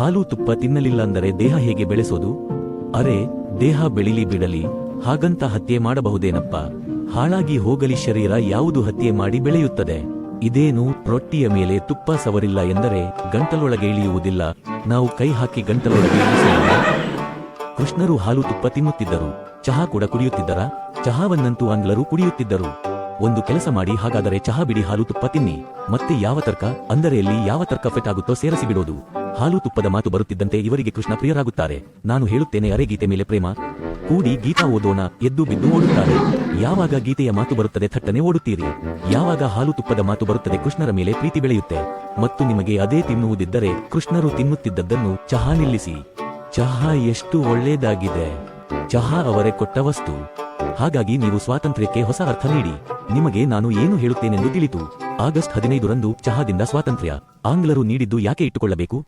ಹಾಲು ತುಪ್ಪ ತಿನ್ನಲಿಲ್ಲ ಅಂದರೆ ದೇಹ ಹೇಗೆ ಬೆಳೆಸೋದು? ಅರೆ, ದೇಹ ಬೆಳಿಲಿ ಬಿಡಲಿ, ಹಾಗಂತ ಹತ್ಯೆ ಮಾಡಬಹುದೇನಪ್ಪ? ಹಾಳಾಗಿ ಹೋಗಲಿ ಶರೀರ, ಯಾವುದು ಹತ್ಯೆ ಮಾಡಿ ಬೆಳೆಯುತ್ತದೆ? ಇದೇನು, ರೊಟ್ಟಿಯ ಮೇಲೆ ತುಪ್ಪ ಸವರಿಲ್ಲ ಎಂದರೆ ಗಂಟಲೊಳಗೆ ಇಳಿಯುವುದಿಲ್ಲ, ನಾವು ಕೈ ಹಾಕಿ ಗಂಟಲೊಳಗೆ ಇಳಿಸಲಿಲ್ಲ? ಕೃಷ್ಣರು ಹಾಲು ತುಪ್ಪ ತಿನ್ನುತ್ತಿದ್ದರು, ಚಹಾ ಕೂಡ ಕುಡಿಯುತ್ತಿದ್ದರ? ಚಹಾವನ್ನಂತೂ ಆಂಗ್ಲರು ಕುಡಿಯುತ್ತಿದ್ದರು. ಒಂದು ಕೆಲಸ ಮಾಡಿ, ಹಾಗಾದರೆ ಚಹಾ ಬಿಡಿ, ಹಾಲು ತುಪ್ಪ ತಿನ್ನಿ. ಮತ್ತೆ ಯಾವ ತರ್ಕ? ಅಂದರೆ ಎಲ್ಲಿ ಯಾವ ತರ್ಕ ಫಿಟ್ ಆಗುತ್ತೋ ಸೇರಿಸಿ ಬಿಡೋದು. ಹಾಲು ತುಪ್ಪದ ಮಾತು ಬರುತ್ತಿದ್ದಂತೆ ಇವರಿಗೆ ಕೃಷ್ಣ ಪ್ರಿಯರಾಗುತ್ತಾರೆ. ನಾನು ಹೇಳುತ್ತೇನೆ, ಅರೆ ಗೀತೆ ಮೇಲೆ ಪ್ರೇಮ, ಕೂಡಿ ಗೀತಾ ಓದೋಣ, ಎದ್ದು ಬಿದ್ದು ಓಡುತ್ತಾರೆ. ಯಾವಾಗ ಗೀತೆಯ ಮಾತು ಬರುತ್ತದೆ ಥಟ್ಟನೆ ಓಡುತ್ತೀರಿ. ಯಾವಾಗ ಹಾಲು ತುಪ್ಪದ ಮಾತು ಬರುತ್ತದೆ ಕೃಷ್ಣರ ಮೇಲೆ ಪ್ರೀತಿ ಬೆಳೆಯುತ್ತೆ. ಮತ್ತು ನಿಮಗೆ ಅದೇ ತಿನ್ನುವುದಿದ್ದರೆ ಕೃಷ್ಣರು ತಿನ್ನುತ್ತಿದ್ದದ್ದನ್ನು ಚಹಾ ನಿಲ್ಲಿಸಿ. ಚಹಾ ಎಷ್ಟು ಒಳ್ಳೆಯದಾಗಿದೆ. ಚಹಾ ಅವರೇ ಕೊಟ್ಟ ವಸ್ತು. ಹಾಗಾಗಿ ನೀವು ಸ್ವಾತಂತ್ರ್ಯಕ್ಕೆ ಹೊಸ ಅರ್ಥ ನೀಡಿ. ನಿಮಗೆ ನಾನು ಏನು ಹೇಳುತ್ತೇನೆಂದು ತಿಳಿತು. ಆಗಸ್ಟ್ 15ರಂದು ಚಹಾದಿಂದ ಸ್ವಾತಂತ್ರ್ಯ ಆಂಗ್ಲರು ನೀಡಿದ್ದು ಯಾಕೆ ಇಟ್ಟುಕೊಳ್ಳಬೇಕು?